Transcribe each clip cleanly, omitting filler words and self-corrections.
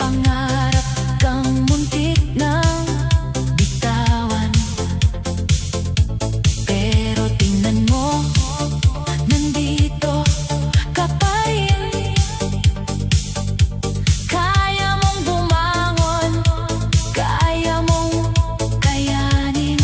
pangarap kang muntik nang bitawan. Pero tingnan mo, nandito ka pa rin. Kaya mong bumangon, kaya mong kayanin.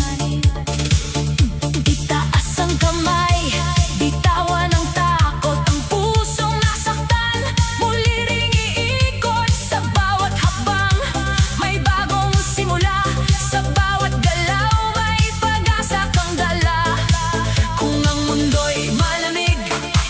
Itaas ang kamay, bitawan ang takot. Ang pusong nasaktan, muli ring iikot. Sa bawat habang, may bagong simula. Sa bawat galaw, may pag-asa kang dala. Kung ang mundo'y malamig,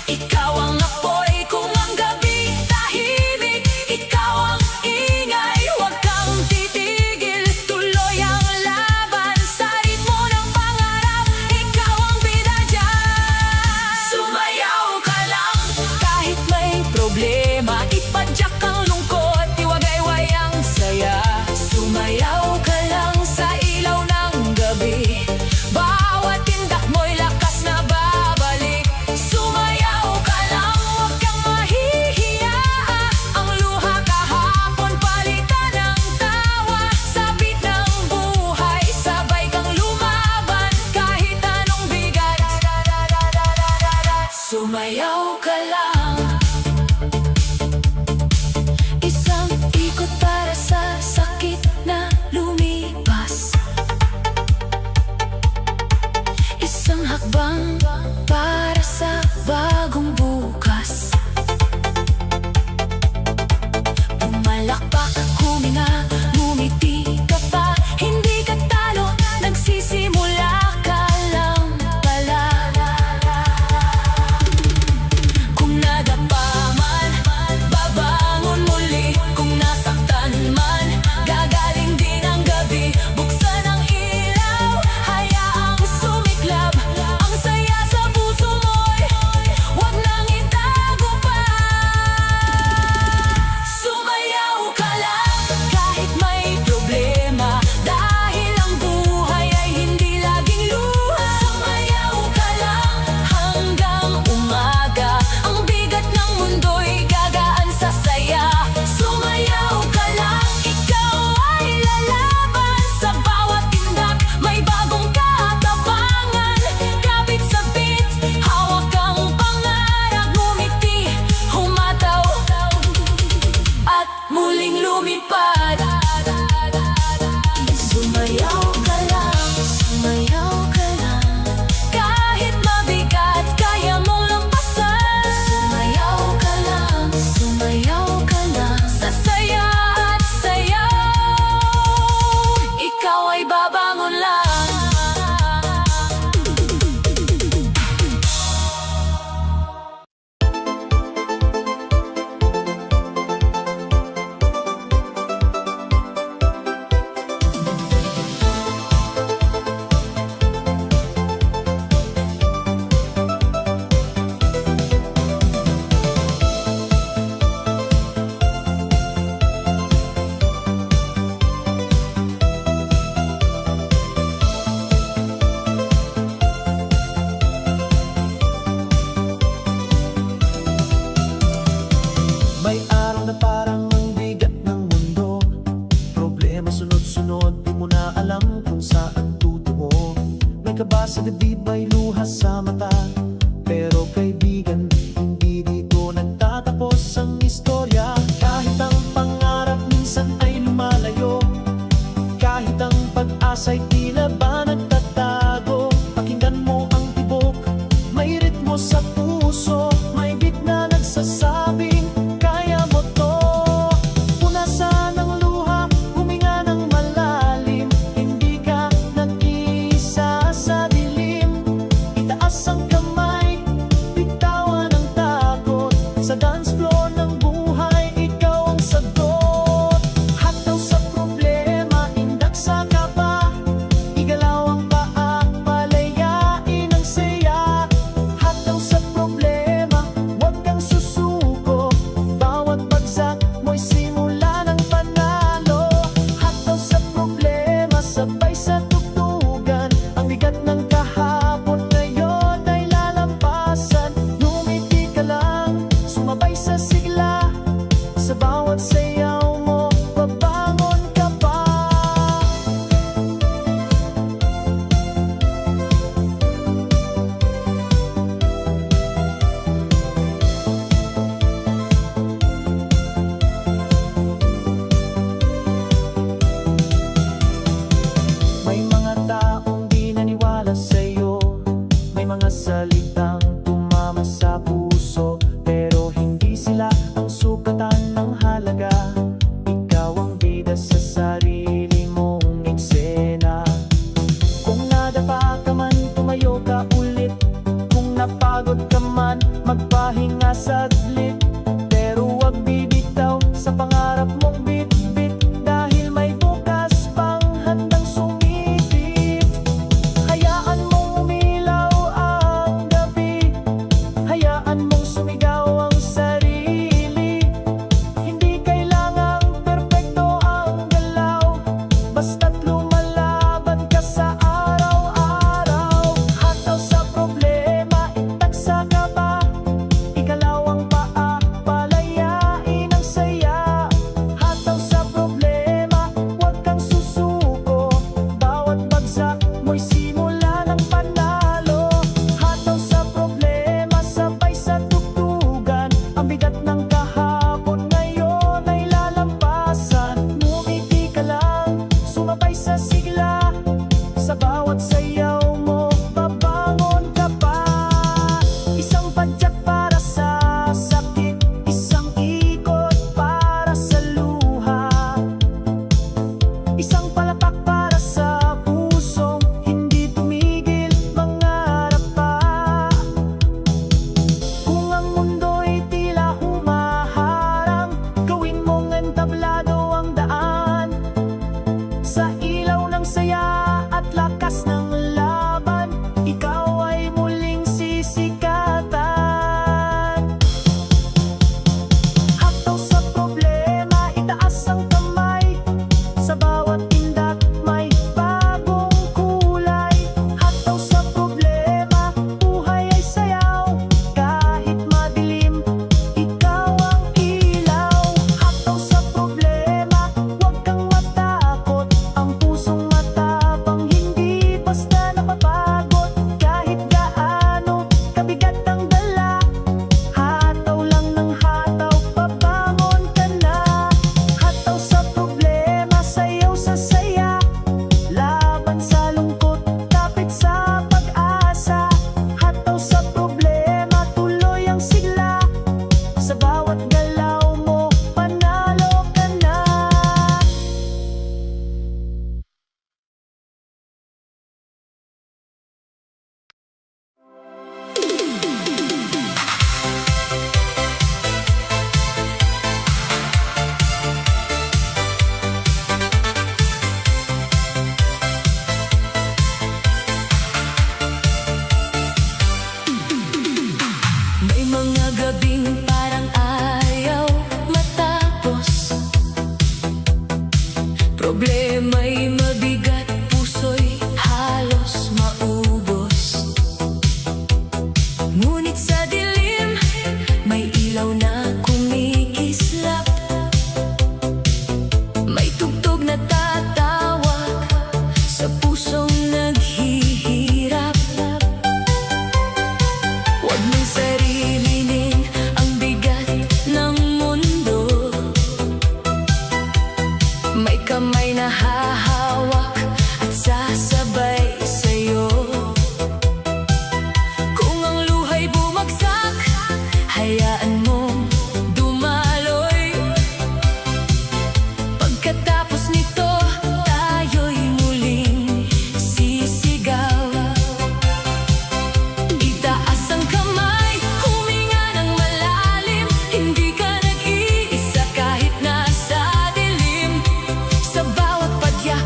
ikaw ang apoy. Kung ang gabi tahimik, ikaw ang ingay. Huwag kang titigil, tuloy ang laban. Sa ritmo ng pangarap, ikaw ang bida dyan. Sumayaw ka lang, kahit may problema. Ipadyak ang lungkot, iwagayway ang saya. Sumayaw ka lang sa ilaw ng gabi. Bawat tindak mo'y lakas na babalik. Sumayaw ka lang, huwag kang mahihiya. Ang luha kahapon, palitan ng tawa. Sabit ng buhay, sabay kang lumaban. Kahit anong bigat, sumayaw ka lang. Isang ikot para sa sakit na lumipas. Isang hakbang para sa bagong bukas. Pumalakpak, huminga, ngumiti ka pa. Hindi ka talo, nagsisimula ka lang pala. Kung nadapa man, babangon muli. Kung nasaktan man, gagaling din ang gabi. Buksan ang ilaw, hayaang sumiklab. Ang saya sa puso mo'y huwag nang itago pa. Sumayaw ka lang, kahit may problema. Dahil ang buhay ay hindi laging luha. Sumayaw ka lang hanggang umaga. Ang bigat ng mundo'y gagaan sa saya. Sumayaw ka lang, ikaw ay lalaban. Sa bawat tindak, may bagong katapangan. Kapit sa beat, hawak ang pangarap. Ngumiti, humataw, at muling lumipad. Sumayaw ka lang, sumayaw ka lang. Kahit mabigat, kaya mong lampasan. Sumayaw ka lang, sumayaw ka lang. Sa saya at sayaw, ikaw ay babangon lang. May araw na parang ang bigat ng mundo. Problema sunod-sunod, di mo na alam kung saan tutungo. May kaba sa dibdib, may luha sa mata. Pero kaibigan, hindi dito nagtatapos ang istorya. Kahit ang pangarap minsan ay lumalayo, kahit ang pag-asa'y tila ba nagtatago. Pakinggan mo ang tibok, may ritmo sa puso. May beat na nagsasabing kaya mo to. Punasan ang luha, huminga ng malalim. Hindi ka nag-iisa sa dilim. Itaas ang kamay, bitawan ang takot. Sa dance floor ng buhay, ikaw ang sagot. Hataw sa problema, indak sa kaba. Igalaw ang paa, palayain ang saya. Hataw sa problema, huwag kang susuko. Bawat bagsak mo'y simula ng panalo. Hataw sa problema, sabay sa tugtugan. Ang bigat ng kahapon ngayon ay lalampasan. Ngumiti ka lang, sumabay sa sigla. Sa bawat sayaw mo, nahahawak at sasabay sa'yo. Kung ang luha'y bumagsak, hayaan mong dumaloy. Pagkatapos nito, tayo'y muling sisigaw. Itaas ang kamay, huminga ng malalim. Hindi ka nag-iisa kahit nasa dilim. Sa bawat padyak,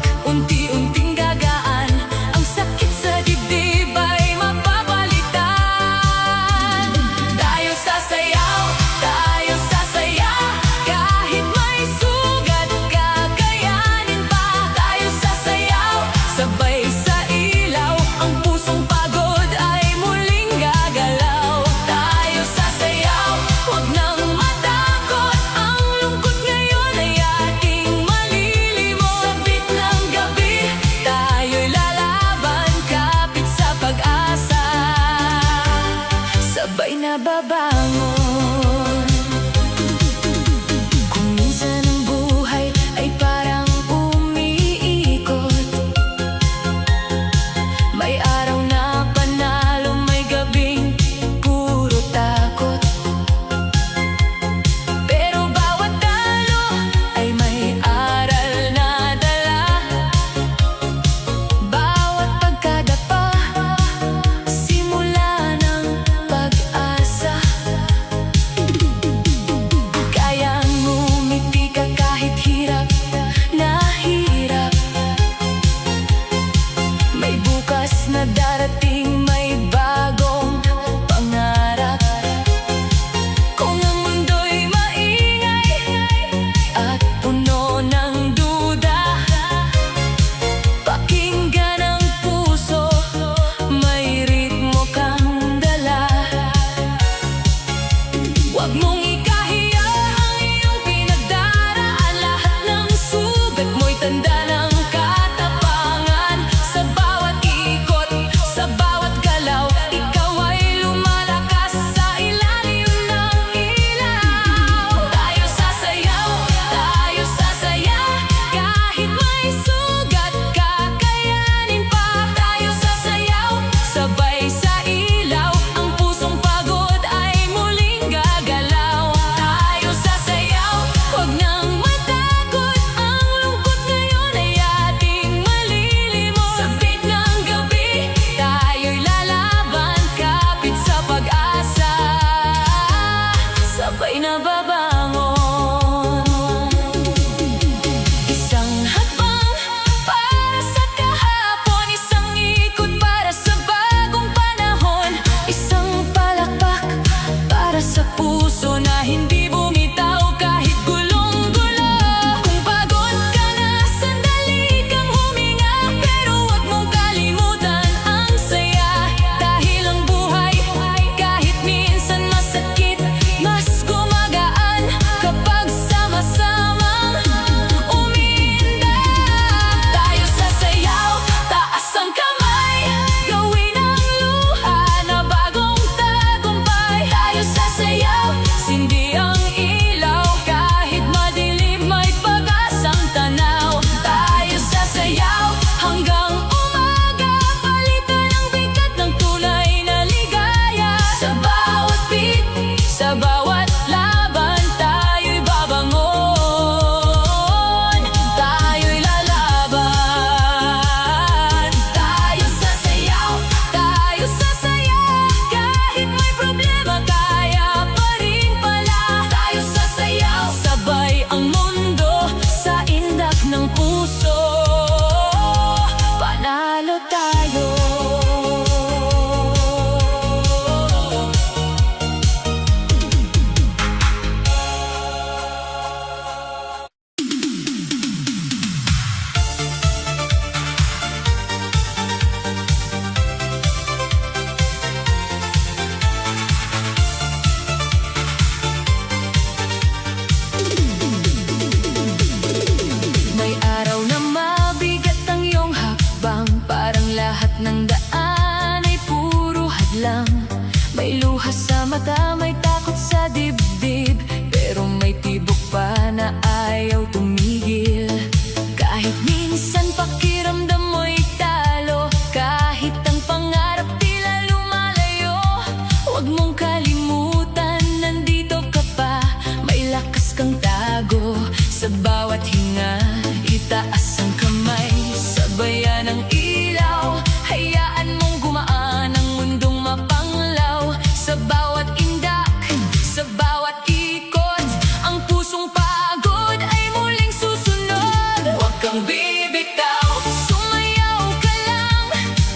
kang tago sa bawat hinga. Itaas ang kamay, sabayan ang ilaw. Hayaan mong gumaan ang mundong mapanglaw. Sa bawat indak, sa bawat ikot, ang pusong pagod ay muling susunod. Huwag kang bibitaw, sumayaw ka lang.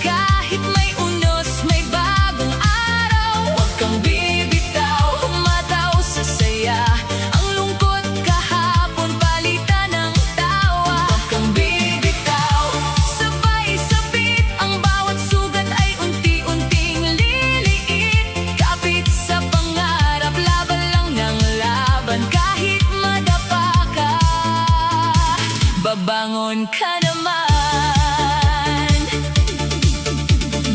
Kahit may unos, may bagong araw. Huwag kang bibitaw, humataw sa saya. Ang lungkot kahapon, palitan ng tawa. Huwag kang bibitaw, sabay sabit. Ang bawat sugat ay unti-unting liliit. Kapit sa pangarap, laban lang ng laban. Kahit madapa ka, babangon ka naman.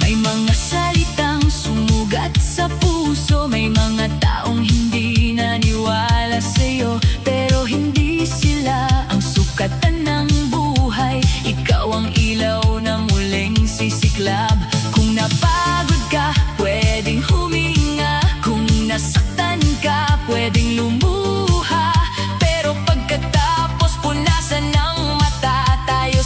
May mga salitang sumugat sa puso. May mga taong hindi naniwala sa'yo, pero hindi sila ang sukatan ng buhay. Ikaw ang ilaw na muling sisiklab. Kung napagod ka, pwedeng huminga. Kung nasaktan ka, pwedeng lumuha. Pero pagkatapos punasan ng mata, tayo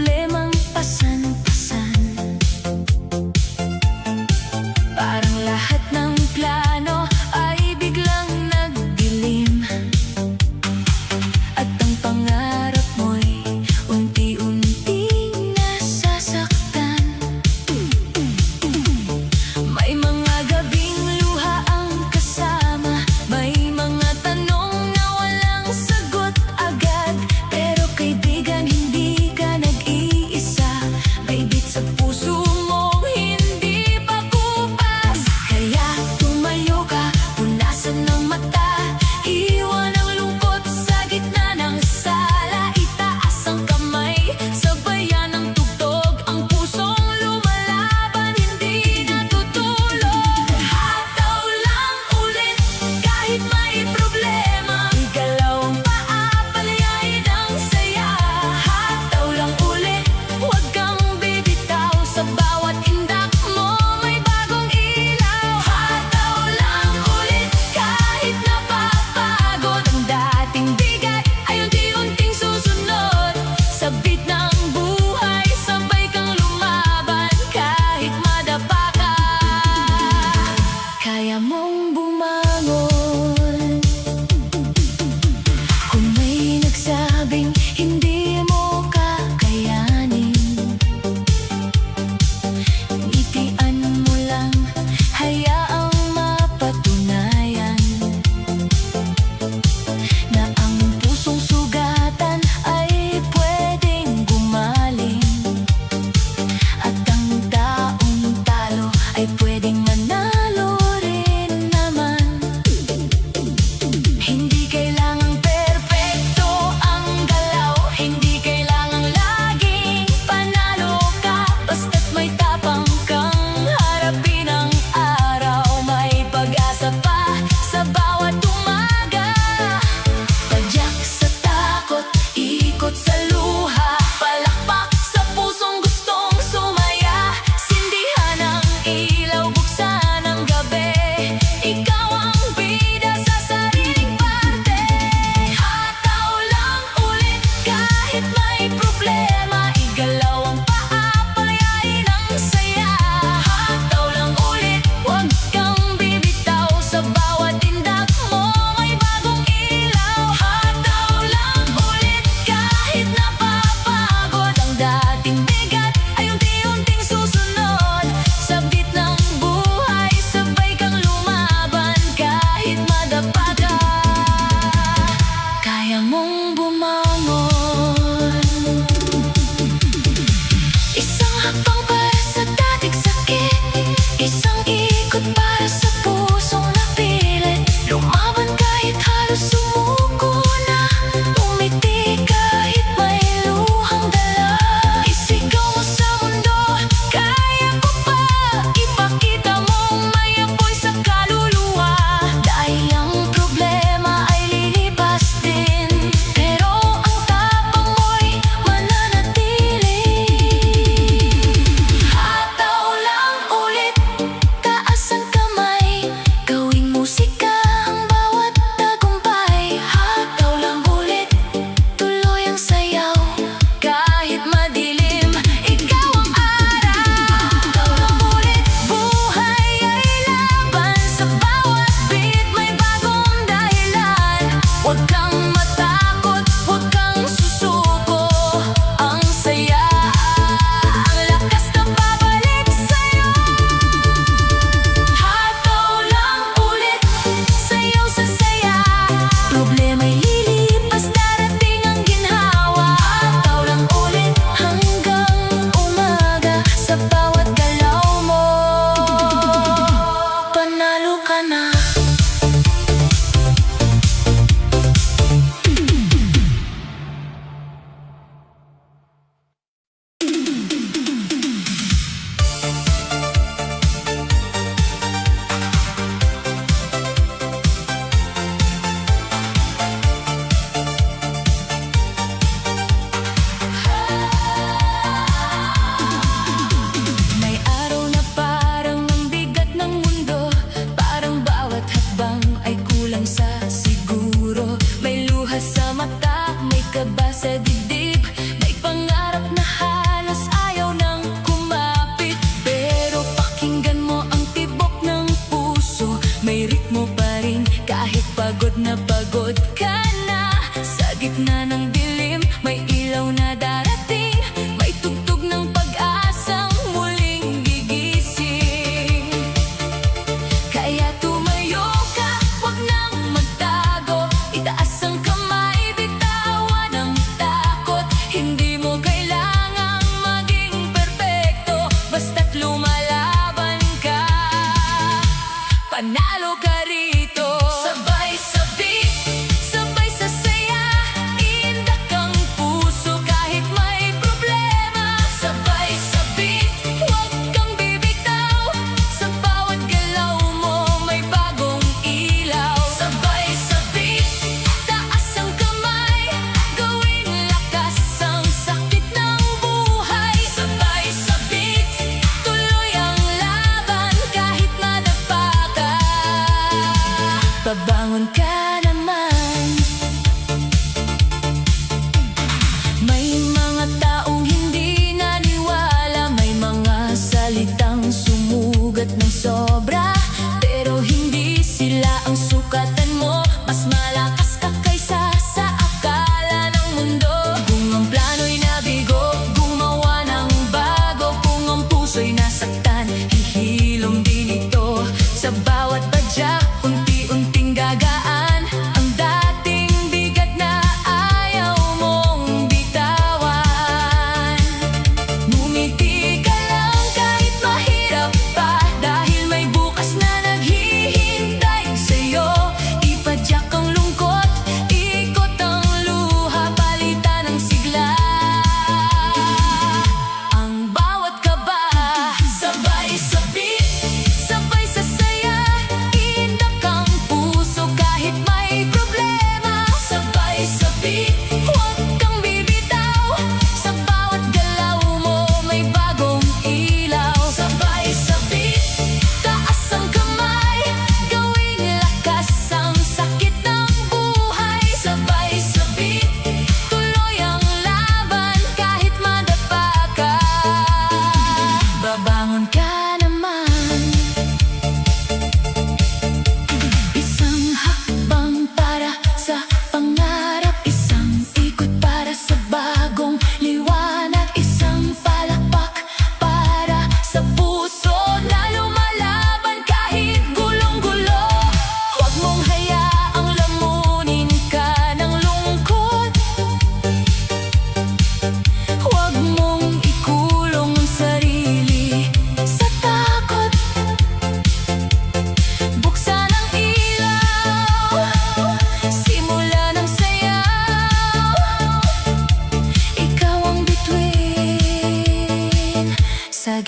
problemang pasan-pasan. Parang lahat ng plano ay biglang nagdilim, at ang pangarap mo'y unti-unting nasasaktan. May mga gabing luha ang kasama, may mga tanong na walang sagot agad. Pero kaibigan, hindi ka nag-iisa, may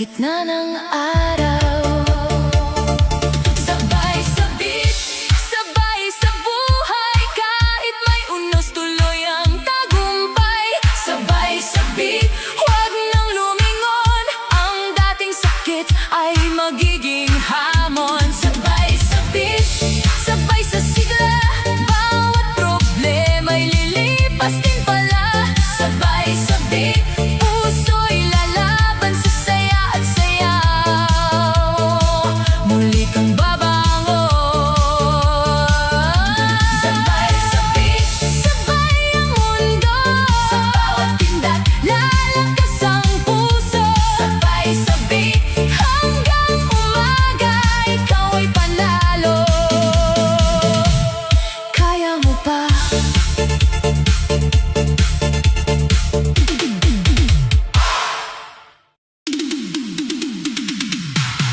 gitna ng araw. Sabay sabik, sabay sa buhay, kahit may unos tuloy ang tagumpay. Sabay sabik, huwag nang lumingon, ang dating sakit ay magiging hamon. Sabay sabik, sabay sa sigla, bawat problema'y lilipas din pala. Sabay sabik, puso'y lalaban sa saya at sayaw. Muli kang babangon. Sabay sabik, sabay ang mundo, sa bawat pindad lalakas ang puso. Sabay sabik, hanggang umaga ikaw ay panalo. Kaya mo pa.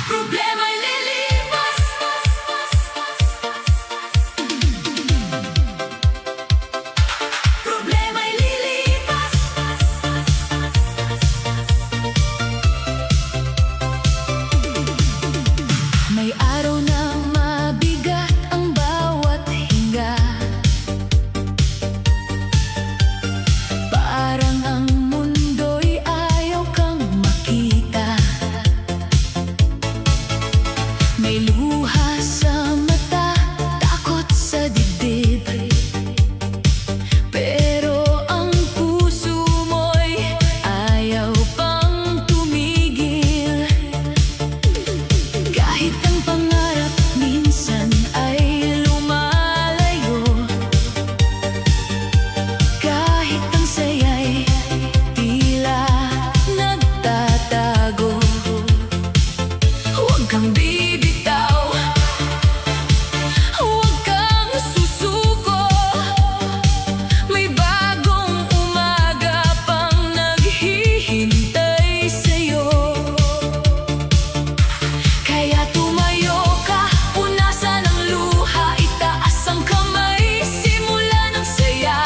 Problema'y lilipas. Problema'y lilipas. May araw na mabigat ang bawat hinga, parang ang mundo'y ayaw kang makita. May luha sa mata, takot sa dibdib, pero ang puso mo'y ayaw pang tumigil. Kahit ang pangarap minsan ay lumalayo, kahit ang saya'y tila nagtatago, huwag kang bibitaw, huwag kang susuko. May bagong umaga pang naghihintay sa'yo. Kaya tumayo ka, punasan ang luha, itaas ang kamay, simula ng saya.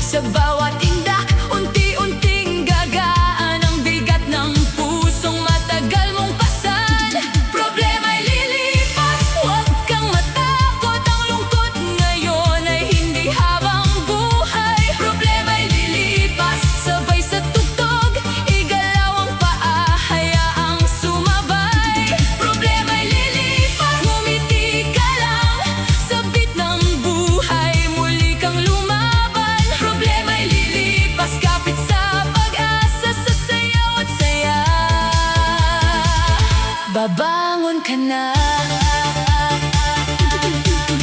Sa bawat indak, unti-unting gagaan ang bigat ng pusong matagal mong pasan. Problema'y lilipas, huwag kang matakot, ang lungkot ngayon ay hindi habang buhay. Problema'y lilipas, sabay sa tugtog, igalaw ang paa, hayaang sumabay. Problema'y lilipas, ngumiti ka lang, sabit ng buhay, muli kang lumaban. Problema'y lilipas, kapit sa pag-asa, sa sayaw at saya. Babangon ka na.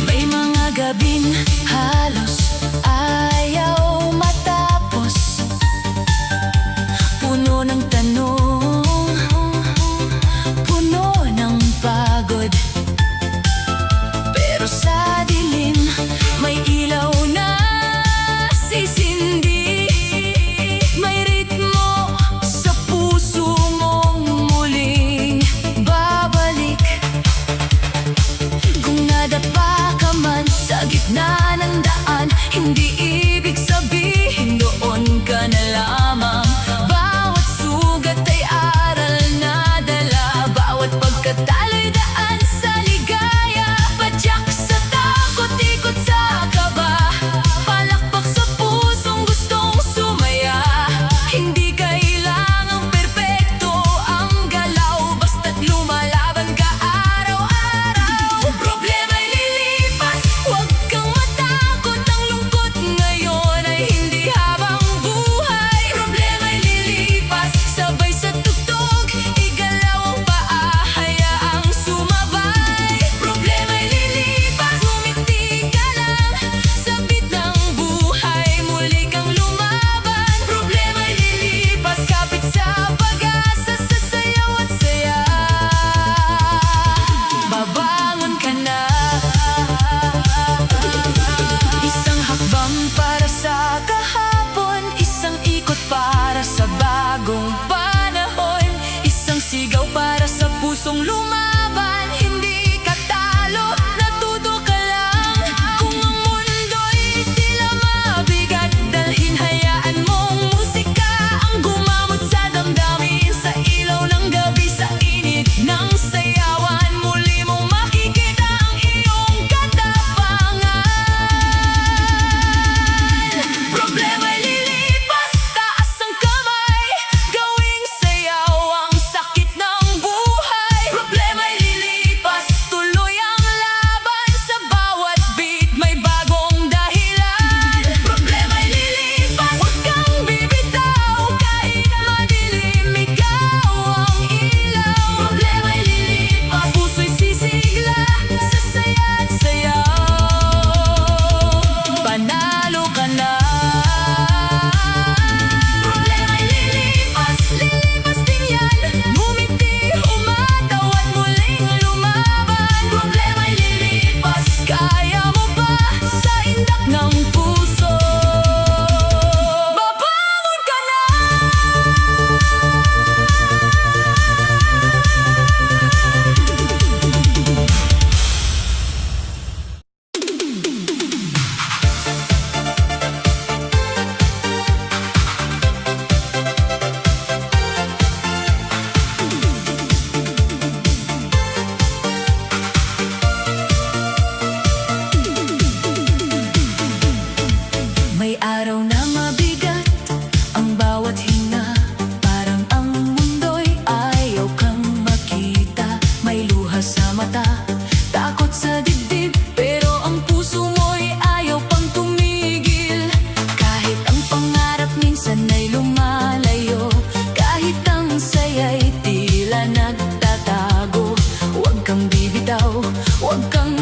May mga gabing halos ayaw matapos, puno ng tanong, puno ng pagod, pero sa dilim may ilaw na sisindi. May ritmo sa puso mong muling babalik. Kung nadapa ka man sa gitna ng daan, hindi ibig sabihin doon ka na lamang. Bawat sugat ay aral na dala, bawat pagkatalo'y daan sa ligaya. Padyak sa takot, ikot sa kaba, palakpak sa pusong gustong sumaya. Hindi kailangang perpekto ang galaw, basta't lumalaban ka araw-araw. Problema'y lilipas, huwag kang matakot, ang lungkot ngayon ay hindi habang buhay. Problema'y lilipas, sabay sa tugtog, igalaw ang paa, hayaang sumabay. Problema'y lilipas, ngumiti ka lang, sabit ng buhay, muli kang lumaban. Problema'y lilipas, kapit sa pag-asa, sa sayaw at saya. Babangon ka na. Isang hakbang para sa kahapon, isang ikot para sa bagong panahon, isang sigaw para sa pusong lumaban. Hindi ka talo, natuto ka lang. Kung ang mundo'y tila mabigat, dalhin hayaan mong musika ang gumamot sa damdamin, sa ilaw ng gabi, sa nagtatago. Huwag kang bibitaw, huwag kang